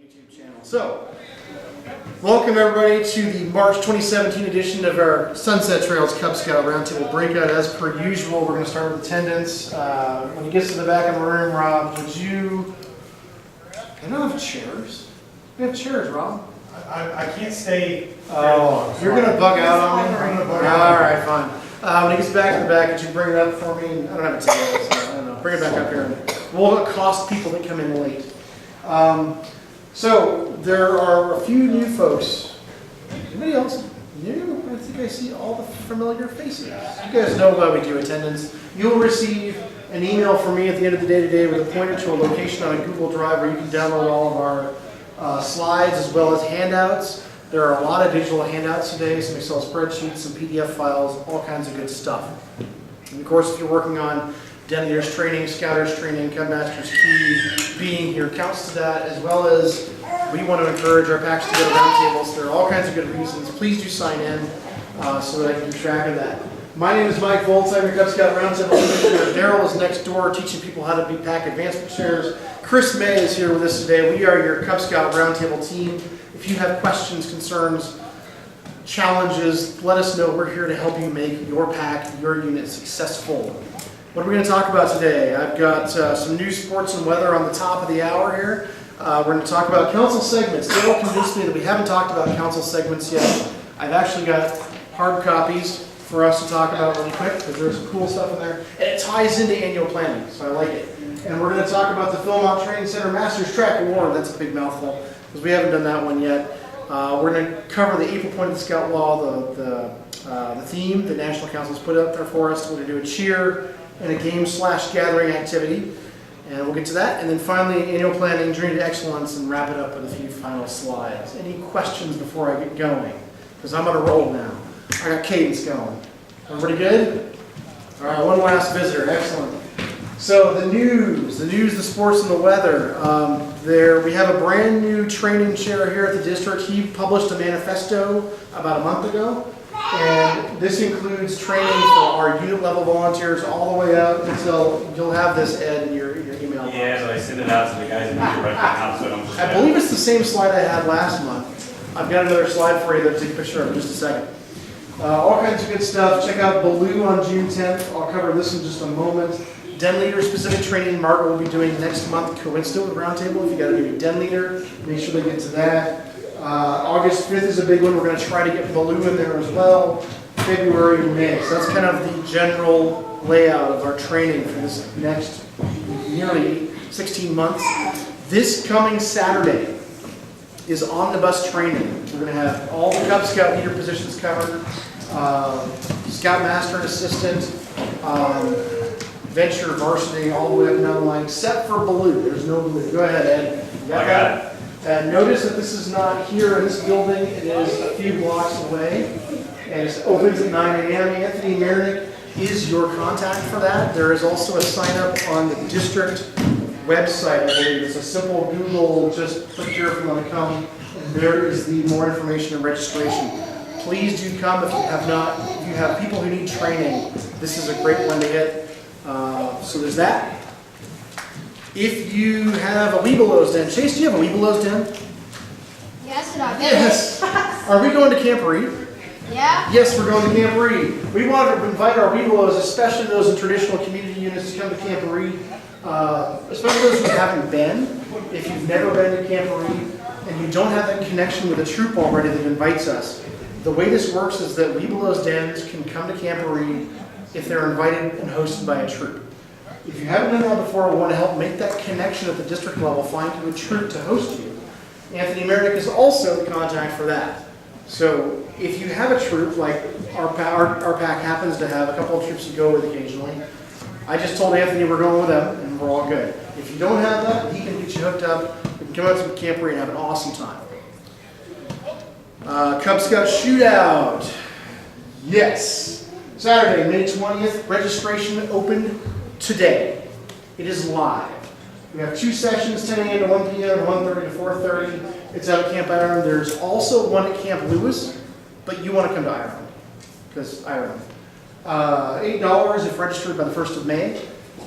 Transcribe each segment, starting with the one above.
YouTube channel. So, welcome everybody to the March 2017 edition of our Sunset Trails Cub Scout Roundtable Breakout. As per usual, we're going to start with attendance. When you get to the back of the room, Rob, would you... I don't have chairs. We have chairs, Rob. I can't stay. Oh, you're going to bug out on me? Alright, fine. When he gets back to the back, could you bring it up for me? I don't have a table, so I don't know. Bring it back up here. We'll cost people that come in late. So, there are a few new folks. Anybody else new? I think I see all the familiar faces. You guys know why we do attendance. You'll receive an email from me at the end of the day today with a pointer to a location on a Google Drive where you can download all of our slides as well as handouts. There are a lot of digital handouts today, some Excel spreadsheets, some PDF files, all kinds of good stuff. And of course, if you're working on Den Leaders training, Scouters training, Cub Masters Key, being here counts to that, as well as we want to encourage our packs to go to roundtables. There are all kinds of good reasons. Please do sign in so that I can keep track of that. My name is Mike Volz. I'm your Cub Scout Roundtable Commissioner. Daryl is next door teaching people how to be pack advancement chairs. Chris May is here with us today. We are your Cub Scout Roundtable team. If you have questions, concerns, challenges, let us know. We're here to help you make your pack, your unit successful. What are we going to talk about today? I've got some news, sports, and weather on the top of the hour here. We're going to talk about council segments. Daryl convinced me that we haven't talked about council segments yet. I've actually got hard copies for us to talk about really quick because there's some cool stuff in there. And it ties into annual planning, so I like it. And we're going to talk about the Philmont Training Center Masters Track Award. That's a big mouthful because we haven't done that one yet. We're going to cover the April Point of the Scout Law, the theme the National Council's put up there for us. We're going to do a cheer and a game/gathering activity. And we'll get to that. And then finally, annual planning, journey to excellence, and wrap it up with a few final slides. Any questions before I get going? Because I'm on a roll now. I got cadence going. Everybody good? All right, one last visitor. Excellent. So the news, the sports, and the weather. We have a brand new training chair here at the district. He published a manifesto about a month ago. And this includes training for our unit level volunteers all the way up until you'll have this, Ed, in your email. Yeah, but I send it out to the guys in the right now, so I don't forget. I believe it's the same slide I had last month. I've got another slide for you that I'll take a picture of in just a second. All kinds of good stuff. Check out Baloo on June 10th. I'll cover this in just a moment. Den Leader specific training Margaret will be doing next month, coincident with Roundtable. If you got to do a Den Leader, make sure they get to that. August 5th is a big one. We're going to try to get Baloo in there as well. February and May. So that's kind of the general layout of our training for this next nearly 16 months. This coming Saturday is omnibus training. We're going to have all the Cub Scout leader positions covered. Scout Master and Assistant. Venture, Varsity, all the way up and down the line, except for Baloo. There's no Baloo. Go ahead, Ed. I got it. And notice that this is not here in this building. It is a few blocks away. And it opens at 9 a.m. Anthony Marinick is your contact for that. There is also a sign up on the district website, I believe. It's a simple Google, just click here if you want to come. And there is the more information and registration. Please do come if you have not. If you have people who need training, this is a great one to hit. So there's that. If you have a Webelos Den, Chase, do you have a Webelos Den? Yes, and I did. Yes. Are we going to Camp Reed? Yeah? Yes, we're going to Camp Reed. We want to invite our Webelos, especially those in traditional community units, to come to Camp Reed. Especially those who haven't been. If you've never been to Camp Reed and you don't have that connection with a troop already that invites us, the way this works is that Webelos Dens can come to Camp Reed if they're invited and hosted by a troop. If you haven't done that before, we want to help make that connection at the district level, find you a troop to host you. Anthony Marinick is also the contact for that. So if you have a troop, like our pack happens to have a couple of troops you go with occasionally, I just told Anthony we're going with them and we're all good. If you don't have that, he can get you hooked up. We can come out to Camp Reed and have an awesome time. Cub Scout Shootout. Yes. Saturday, May 20th. Registration opened today. It is live. We have two sessions, 10 a.m. to 1 p.m. and 1:30 to 4:30. It's out at Camp Ireland. There's also one at Camp Lewis, but you want to come to Ireland because Ireland. $8 if registered by the 1st of May.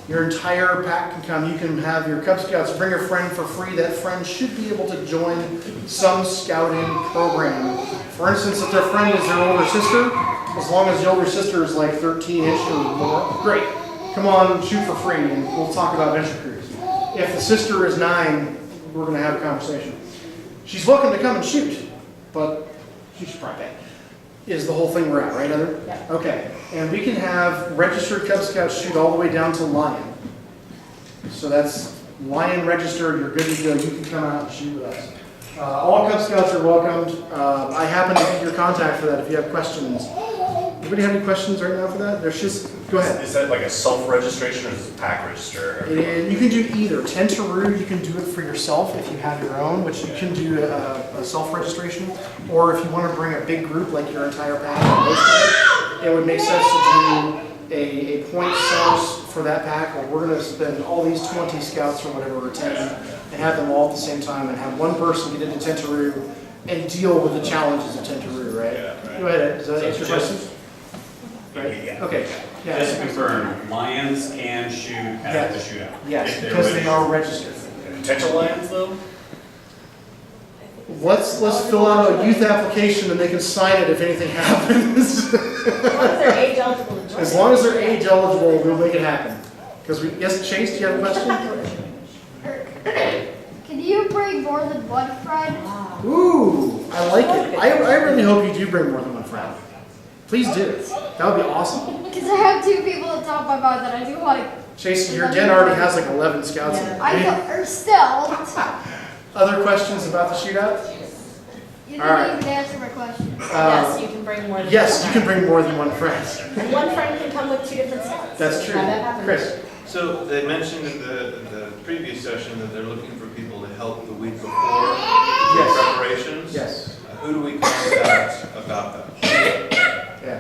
Your entire pack can come. You can have your Cub Scouts bring a friend for free. That friend should be able to join some scouting program. For instance, if their friend is their older sister, as long as the older sister is like 13-ish or more, great. Come on, shoot for free, and we'll talk about venture crews. If the sister is 9, we're going to have a conversation. She's welcome to come and shoot, but she should probably pay. Is the whole thing we're at, right, Heather? Yeah. Okay, and we can have registered Cub Scouts shoot all the way down to Lion. So that's Lion registered, you're good to go, you can come out and shoot with us. All Cub Scouts are welcomed. I happen to be your contact for that if you have questions. Anybody have any questions right now for that? There's just, go ahead. Is that like a self-registration or is it a pack register? You can do either. Tentaroo, you can do it for yourself if you have your own, which you can do a self-registration. Or if you want to bring a big group like your entire pack, it would make sense to do a point source for that pack. Or we're going to spend all these 20 scouts or whatever, or 10, and have them all at the same time, and have one person get into Tentaroo and deal with the challenges of Tentaroo, right? Yeah, right. Go ahead, Ed. Does that So answer your just- question? Right? Yeah. Okay. Yeah. Just to confirm, Lions can shoot at the shootout. Yes, if they're because they are registered. registered. Potential lions though? Let's fill out a youth application and they can sign it if anything happens. As long as they're age eligible to join. As long as they're age eligible, we'll make it happen. Because yes, Chase, do you have a question? Can you bring more than one friend? Ooh, I like it. I really hope you do bring more than one friend. Please do. That would be awesome. Because I have 2 people at the top of my mind that I do want to. Chase, your den already has like 11 scouts in it. I know, or still. Other questions about the shootout? You All right. didn't even answer my question. Yes, you can bring more than Yes, one you can friend. bring more than one friend. And one friend can come with 2 different scouts. That's true. Have that happen. Chris? So they mentioned in the previous session that they're looking for people to help the week before Yes. preparations. Yes. Who do we contact about that? Yeah.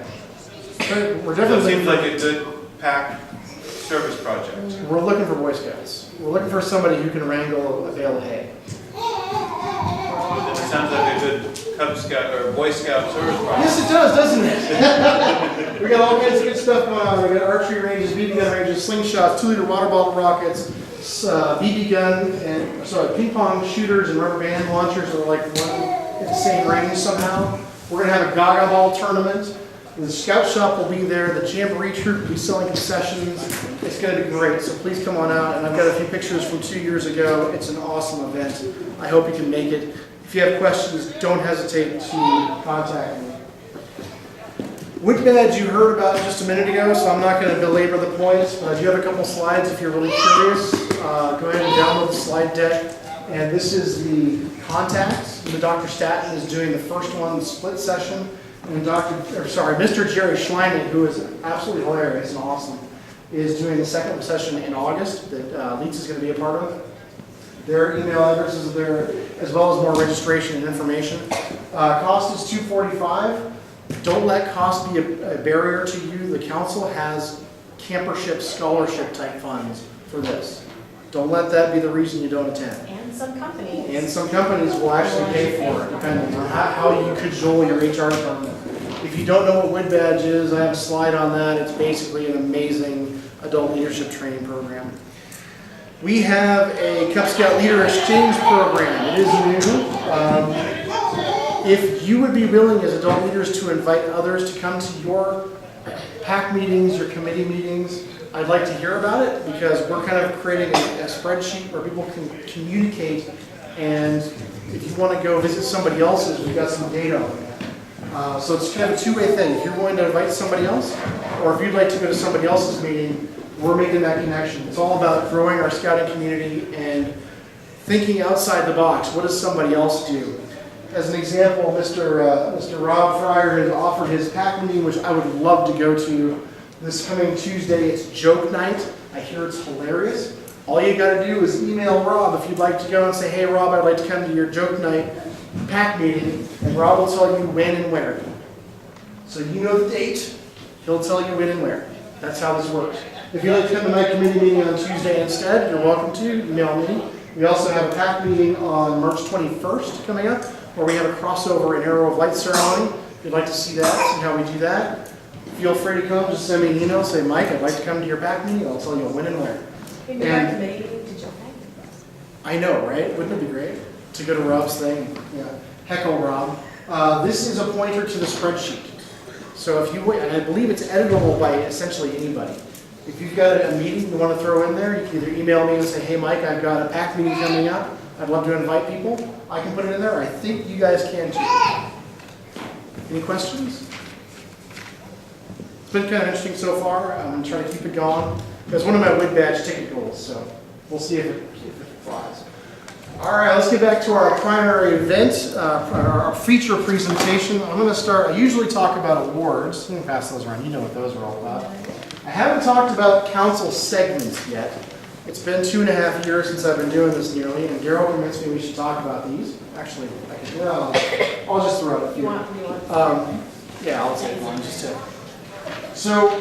But we're That definitely seems like a good pack service project. We're looking for Boy Scouts. We're looking for somebody who can wrangle a bale of hay. And it sounds like a good Cub Scout or Boy Scout service project. Yes, it does, doesn't it? We got all kinds of good stuff going on. We got archery ranges, BB gun ranges, slingshots, 2-liter water bottle rockets, BB gun, and ping pong shooters and rubber band launchers are like one at the same range somehow. We're gonna have a Gaga Ball tournament. The Scout Shop will be there. The Jamboree Troop will be selling concessions. It's going to be great, so please come on out. And I've got a few pictures from 2 years ago. It's an awesome event. I hope you can make it. If you have questions, don't hesitate to contact me. Whip badge you heard about just a minute ago, so I'm not going to belabor the points, but I do have a couple slides if you're really curious. Go ahead and download the slide deck. And this is the contacts. Dr. Staton is doing the first one, the split session. And Mr. Jerry Schleiman, who is absolutely hilarious and awesome, is doing the second session in August that Leeds is going to be a part of. Their email addresses are there, as well as more registration and information. Cost is $245. Don't let cost be a barrier to you. The council has campership scholarship type funds for this. Don't let that be the reason you don't attend. And some companies. And some companies will actually pay for it, depending on how you cajole your HR department. If you don't know what WID badge is, I have a slide on that. It's basically an amazing adult leadership training program. We have a Cub Scout Leader Exchange program. It is new. If you would be willing as adult leaders to invite others to come to your PAC meetings, your committee meetings, I'd like to hear about it because we're kind of creating a spreadsheet where people can communicate, and if you want to go visit somebody else's, we've got some data on that. So it's kind of a two-way thing. If you're willing to invite somebody else, or if you'd like to go to somebody else's meeting, we're making that connection. It's all about growing our scouting community and thinking outside the box. What does somebody else do? As an example, Mr. Rob Fryer has offered his PAC meeting, which I would love to go to. This coming Tuesday, it's joke night. I hear it's hilarious. All you got to do is email Rob if you'd like to go and say, hey Rob, I'd like to come to your joke night PAC meeting, and Rob will tell you when and where. So you know the date, he'll tell you when and where. That's how this works. If you'd like to come to my committee meeting on Tuesday instead, you're welcome to. Email me. We also have a PAC meeting on March 21st coming up, where we have a crossover and Arrow of Light ceremony. If you'd like to see that, see how we do that. feel free to come. Just send me an email. Say, Mike, I'd like to come to your PAC meeting. I'll tell you when and where. Maybe And- our committee meeting to jump in. I know, right? Wouldn't it be great to go to Rob's thing? Yeah. Heckle Rob. This is a pointer to the spreadsheet. So if you, and I believe it's editable by essentially anybody. If you've got a meeting you want to throw in there, you can either email me and say, hey Mike, I've got a PAC meeting coming up. I'd love to invite people. I can put it in there. I think you guys can too. Any questions? It's been kind of interesting so far. I'm trying to keep it going. That's one of my Wood Badge ticket goals, so we'll see if it flies. All right, let's get back to our primary event, our feature presentation. I'm going to start, I usually talk about awards. I'm going to pass those around. You know what those are all about. I haven't talked about council segments yet. It's been 2.5 years since I've been doing this nearly, and Daryl convinced me we should talk about these. Actually, I'll just throw out a few. Yeah, I'll take one just to. So,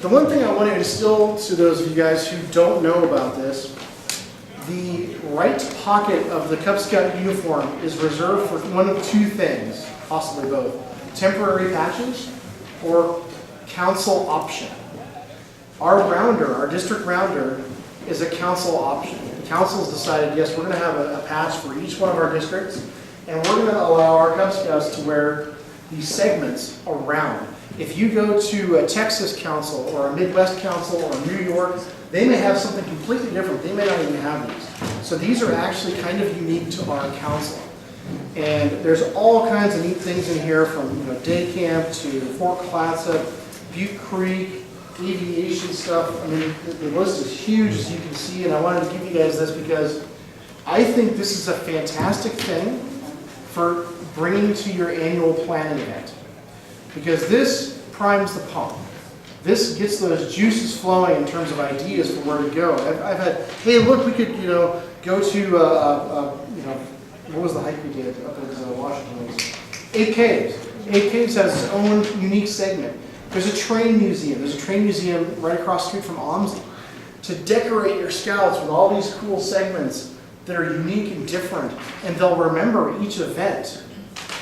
the one thing I want to instill to those of you guys who don't know about this, the right pocket of the Cub Scout uniform is reserved for one of two things, possibly both. Temporary patches or council option. Our district rounder is a council option. The council's decided, yes, we're going to have a patch for each one of our districts, and we're going to allow our Cub Scouts to wear these segments around. If you go to a Texas council or a Midwest council or New York, they may have something completely different. They may not even have these. So these are actually kind of unique to our council. And there's all kinds of neat things in here, from day camp to Fort Clatsop, Butte Creek, aviation stuff. I mean, the list is huge, as you can see, and I wanted to give you guys this because I think this is a fantastic thing for bringing to your annual planning event. Because this primes the pump. This gets those juices flowing in terms of ideas for where to go. I've had, hey, look, we could, go to, what was the hike we did up in Washington? 8 Caves. 8 Caves has its own unique segment. There's a train museum. There's a train museum right across the street from OMSI. To decorate your scouts with all these cool segments that are unique and different, and they'll remember each event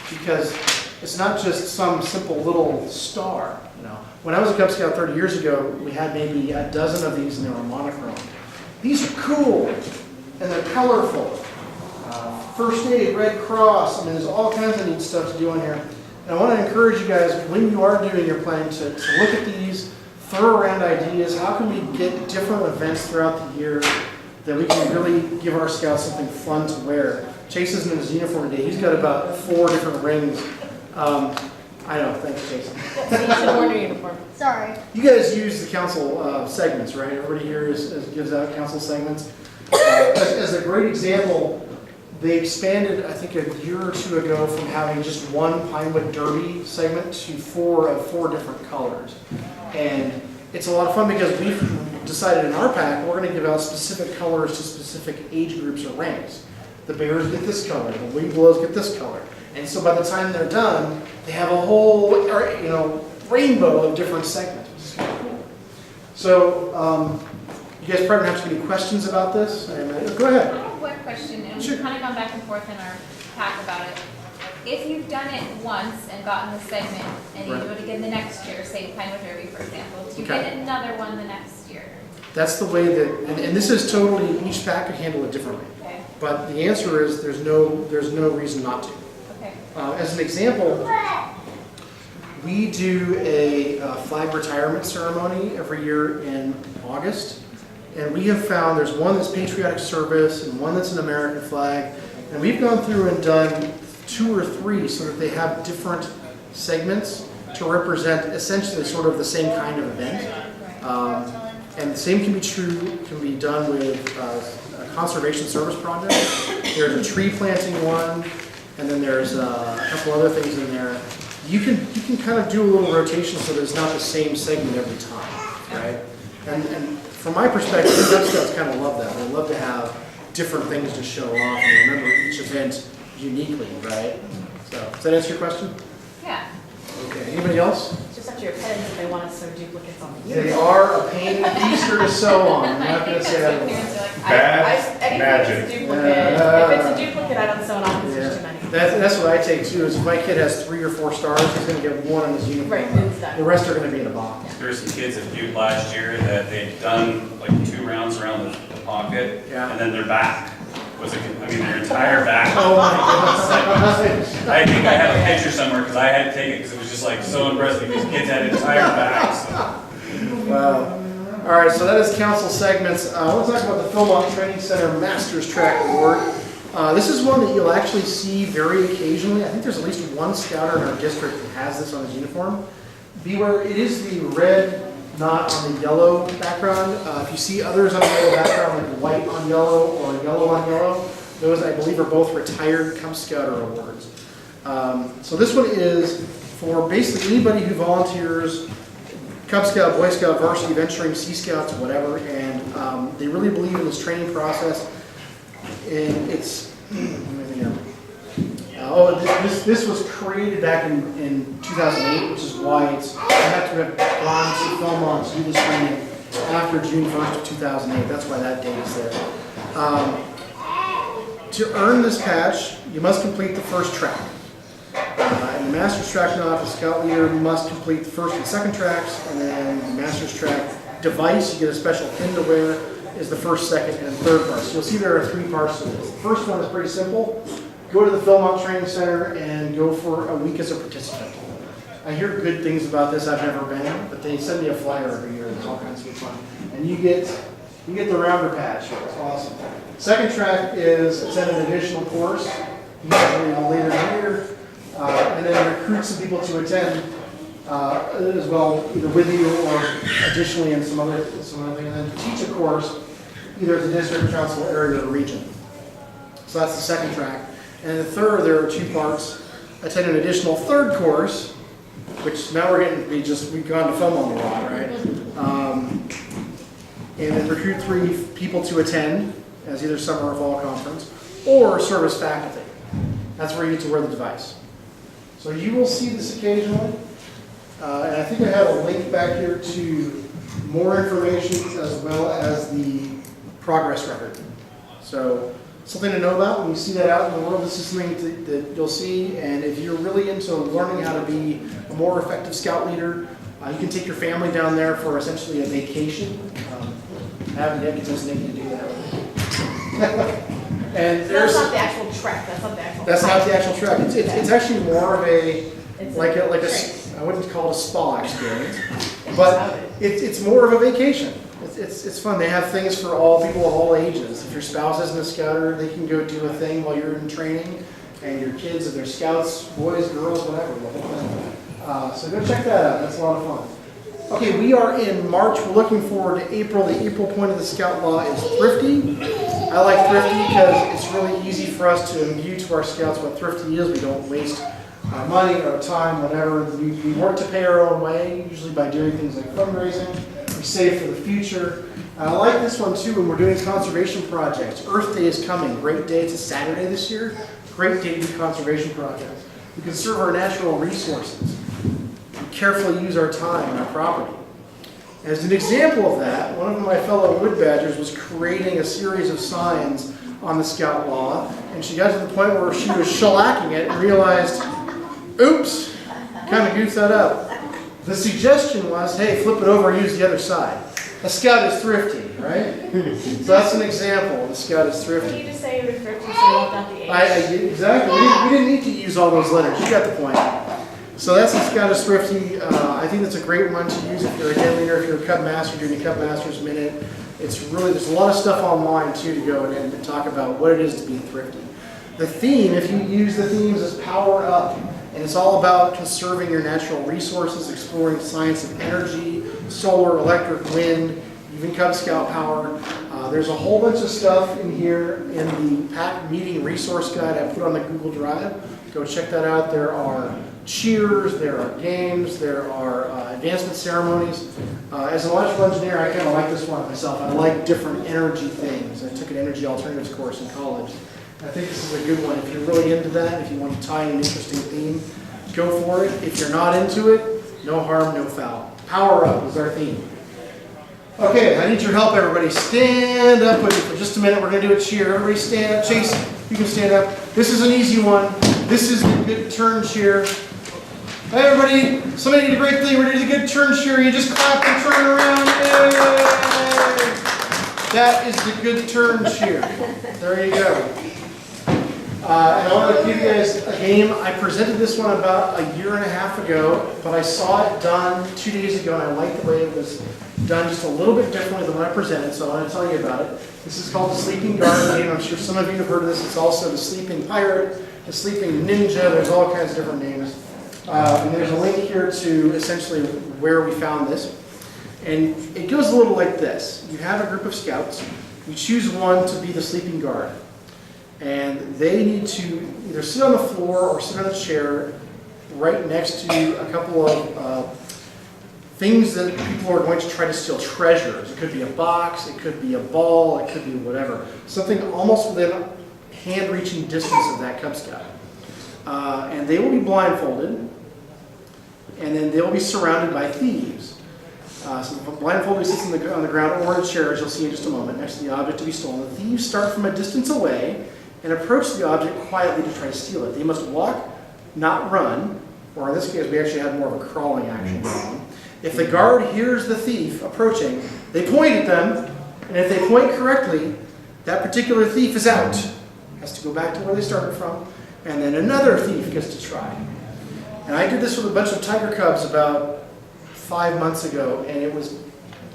because it's not just some simple little star. When I was a Cub Scout 30 years ago, we had maybe a dozen of these, and they were monochrome. These are cool, and they're colorful. First Aid, Red Cross, I mean, there's all kinds of neat stuff to do in here. And I want to encourage you guys, when you are doing your planning, to look at these, throw around ideas. How can we get different events throughout the year that we can really give our scouts something fun to wear? Chase isn't in his uniform today. He's got about 4 different rings. I know, thanks, Jason. So you should order your uniform. Sorry. You guys use the council segments, right? Everybody here gives out council segments. As a great example, they expanded, I think, a year or 2 ago from having just one Pinewood Derby segment to 4 different colors. And it's a lot of fun because we've decided in our pack we're going to give out specific colors to specific age groups or ranks. The Bears get this color, the Wing Blows get this color. And so by the time they're done, they have a whole rainbow of different segments, which is kind of cool. So you guys probably don't have any questions about this. Go ahead. I have one question, and Sure. we've kind of gone back and forth in our pack about it. If you've done it once and gotten the segment, and you Right. do it again the next year, say Pinewood Derby, for example, do you Okay. get another one the next year? That's the way that, and this is totally, each pack could handle it differently. Okay, But the answer is there's no reason not to. okay. As an example, we do a flag retirement ceremony every year in August. And we have found there's one that's patriotic service and one that's an American flag. And we've gone through and done 2 or 3 so that they have different segments to represent essentially sort of the same kind of event. And the same can be done with a conservation service project. There's a tree planting one, and then there's a couple other things in there. You can kind of do a little rotation so that it's not the same segment every time, right? And from my perspective, Cub Scouts kind of love that. They love to have different things to show off and remember each event uniquely, right? So, does that answer your question? Yeah. Okay, anybody else? It's just up to your parents if they want to sew duplicates on the They uniform. are a pain Easter to sew on. I'm not going to say that. Parents are like, Bad Anything magic. that's a duplicate. If it's a duplicate, I don't sew it on because there's Yeah. too many. That's what I take too, is if my kid has 3 or 4 stars, he's gonna get 1 on his uniform. Right, it's done. The rest are gonna be in a box. There's some kids that viewed last year that they'd done like 2 rounds around the pocket, Yeah. and then their back was, their entire back. Oh my goodness. I think I have a picture somewhere, because I had to take it, because it was just like so impressive, these kids had entire backs. Wow. All right, so that is council segments. I want to talk about the Philmont Training Center Masters Track Award. This is one that you'll actually see very occasionally. I think there's at least one scouter in our district that has this on his uniform. Beware, it is the red, not on the yellow background. If you see others on the yellow background, like white on yellow or yellow on yellow, those I believe are both retired Cub Scouter awards. So this one is for basically anybody who volunteers, Cub Scout, Boy Scout, varsity, venturing, Sea Scouts, whatever, and they really believe in this training process. And it's, this was created back in 2008, which is why it's, I have to have gone to Philmont to do this training after June 1st of 2008. That's why that date is there. To earn this patch, you must complete the first track. In the Master's Track knot, the Scout leader must complete the first and second tracks, and then the Master's Track device, you get a special pin to wear, is the first, second, and third part. So you'll see there are 3 parts to this. The first one is pretty simple. Go to the Philmont Training Center and go for a week as a participant. I hear good things about this. I've never been, but they send me a flyer every year. It's all kinds of fun. And you get the rounder patch. It's awesome. Second track is attend an additional course, usually later in the year, and then recruit some people to attend as well, either with you or additionally in some other thing, and then teach a course either at the district, council, area, or region. So that's the second track. And the third, there are 2 parts. Attend an additional third course, which now we've gone to Philmont a lot, right? And then recruit 3 people to attend as either summer or fall conference, or serve as faculty. That's where you get to wear the device. So you will see this occasionally. And I think I have a link back here to more information as well as the progress record. So something to know about when you see that out in the world. This is something that you'll see. And if you're really into learning how to be a more effective scout leader, you can take your family down there for essentially a vacation. I haven't yet because I need to do that. And That's not the actual trek, that's not the actual. That's not the actual trek. It's actually more of a, It's like a, I wouldn't call it a spa experience, but it's more of a vacation. It's fun. They have things for all people of all ages. If your spouse isn't a scouter, they can go do a thing while you're in training, and your kids, if they're scouts, boys, girls, whatever, the whole thing. So go check that out. That's a lot of fun. Okay, we are in March. We're looking forward to April. The April point of the Scout Law is Thrifty. I like Thrifty because it's really easy for us to imbue to our scouts what Thrifty is. We don't waste our money, our time, whatever. We work to pay our own way, usually by doing things like fundraising. We save for the future. I like this one too when we're doing conservation projects. Earth Day is coming. Great day. It's a Saturday this year. Great day to do conservation projects. We conserve our natural resources. We carefully use our time and our property. As an example of that, one of my fellow wood badgers was creating a series of signs on the Scout Law, and she got to the point where she was shellacking it and realized, oops, kind of goofed that up. The suggestion was, hey, flip it over and use the other side. A Scout is thrifty, right? So that's an example. The Scout is thrifty. Can you just say you're thrifty so you won't have the H? Exactly. We didn't need to use all those letters. You got the point. So that's the Scout is thrifty. I think that's a great one to use if you're a head leader, if you're a Cub Master doing a Cub Master's Minute. It's really, there's a lot of stuff online too to go and talk about what it is to be thrifty. The theme, if you use the themes, is Power Up. And it's all about conserving your natural resources, exploring science of energy, solar, electric, wind, even Cub Scout power. There's a whole bunch of stuff in here in the PAC meeting resource guide I put on the Google Drive. Go check that out. There are cheers, there are games, there are advancement ceremonies. As an electrical engineer, I kind of like this one myself. I like different energy things. I took an energy alternatives course in college. I think this is a good one. If you're really into that, if you want to tie in an interesting theme, go for it. If you're not into it, no harm, no foul. Power Up is our theme. Okay, I need your help, everybody. Stand up with me for just a minute. We're going to do a cheer. Everybody stand up. Chase, You can stand up. This is an easy one. This is the good turn cheer. Hey everybody, somebody did a great thing. We're doing a good turn cheer. You just clap and turn around. Yay! That is the good turn cheer. There you go. And I want to give you guys a game. I presented this one about a year and a half ago, but I saw it done 2 days ago, and I liked the way it was done just a little bit differently than what I presented, so I want to tell you about it. This is called the Sleeping Guard game. I'm sure some of you have heard of this. It's also the Sleeping Pirate, the Sleeping Ninja. There's all kinds of different names. And there's a link here to essentially where we found this. And it goes a little like this. You have a group of scouts. You choose one to be the sleeping guard. And they need to either sit on the floor or sit on a chair right next to a couple of things that people are going to try to steal, treasures. It could be a box, it could be a ball, it could be whatever. Something almost within hand-reaching distance of that Cub Scout. And they will be blindfolded, and then they'll be surrounded by thieves. So the blindfolded sits on the ground or in a chair, as you'll see in just a moment, next to the object to be stolen. The thieves start from a distance away and approach the object quietly to try to steal it. They must walk, not run, or in this case we actually had more of a crawling action going on. If the guard hears the thief approaching, they point at them, and if they point correctly, that particular thief is out. Has to go back to where they started from, and then another thief gets to try. And I did this with a bunch of tiger cubs about 5 months ago, and it was,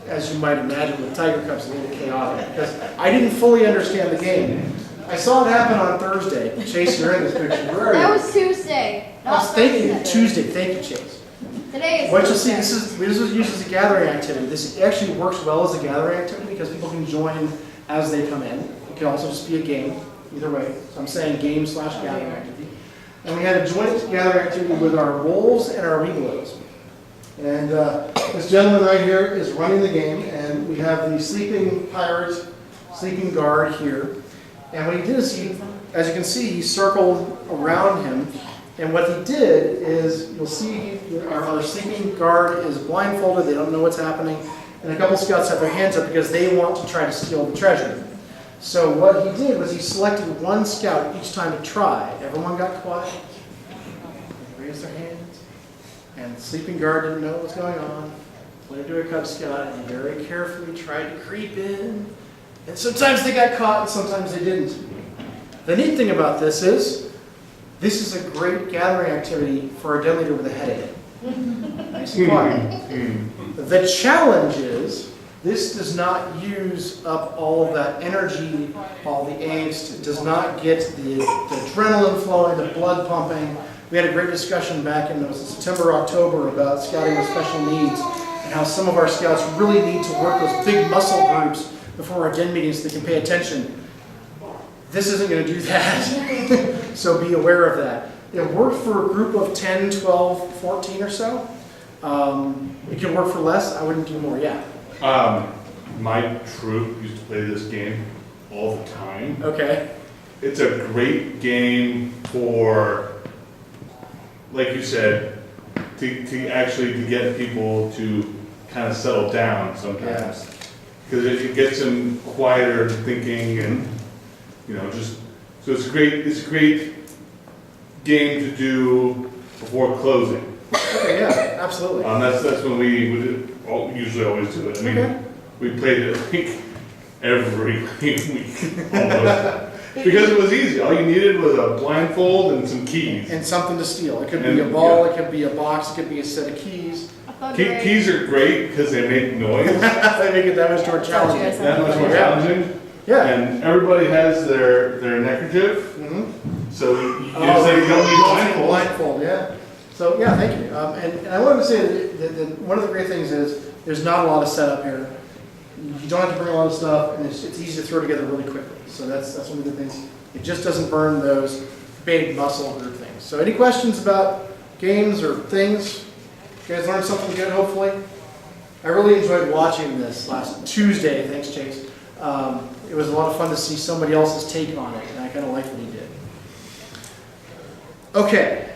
as you might imagine, with tiger cubs, a little chaotic, because I didn't fully understand the game. I saw it happen on Thursday. Chase, you're in this picture. Where are you? That was Tuesday. Not Thank you, Thursday. Tuesday. Thank you, Chase. Today is What you'll see, Tuesday. this is used as a gathering activity. This actually works well as a gathering activity because people can join as they come in. It can also just be a game, either way. So I'm saying game/gathering activity. And we had a joint gathering activity with our wolves and our webelos. And this gentleman right here is running the game, and we have the sleeping pirate, sleeping guard here. And what he did is, as you can see, he circled around him. And what he did is, you'll see our sleeping guard is blindfolded, they don't know what's happening, and a couple scouts have their hands up because they want to try to steal the treasure. So what he did was he selected one scout each time to try. Everyone got quiet, they raised their hands, and the sleeping guard didn't know what was going on, pointed to a Cub Scout, and he very carefully tried to creep in. And sometimes they got caught, and sometimes they didn't. The neat thing about this is a great gathering activity for a den leader with a headache. Nice and quiet. The challenge is, this does not use up all of that energy, all the angst. It does not get the adrenaline flowing, the blood pumping. We had a great discussion back in September, October about scouting with special needs and how some of our scouts really need to work those big muscle groups before our den meetings so they can pay attention. This isn't going to do that, so be aware of that. It worked for a group of 10, 12, 14 or so. It can work for less. I wouldn't do more, yeah. My troop used to play this game all the time. Okay. It's a great game for, like you said, to actually get people to kind of settle down sometimes. Because it gets them quieter thinking and, just, so it's a great game to do before closing. Okay, yeah, absolutely. That's when we would usually always do it. I mean, we played it like every week almost. Because it was easy. All you needed was a blindfold and some keys. And something to steal. It could be a ball, it could be a box, it could be a set of keys. Keys are great because they make noise. They make it that much more challenging. That much more challenging. Yeah. And everybody has their neckerchief. Mm-hmm. So you don't need blindfold, yeah. So, yeah, thank you. And I wanted to say that one of the great things is there's not a lot of setup here. You don't have to bring a lot of stuff, and it's easy to throw together really quickly. So that's one of the things. It just doesn't burn those big muscle group things. So any questions about games or things? You guys learned something good, hopefully? I really enjoyed watching this last Tuesday. Thanks, Chase. It was a lot of fun to see somebody else's take on it, and I kind of liked what he did. Okay.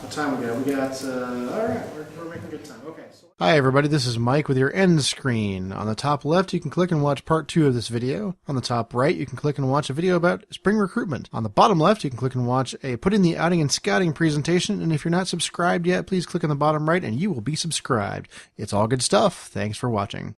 I'll time we got? We got, all right, we're making good time. Okay. Hi everybody, this is Mike with your end screen. On the top left, you can click and watch part 2 of this video. On the top right, you can click and watch a video about spring recruitment. On the bottom left, you can click and watch a Putting the Outing and Scouting presentation. And if you're not subscribed yet, please click on the bottom right and you will be subscribed. It's all good stuff. Thanks for watching.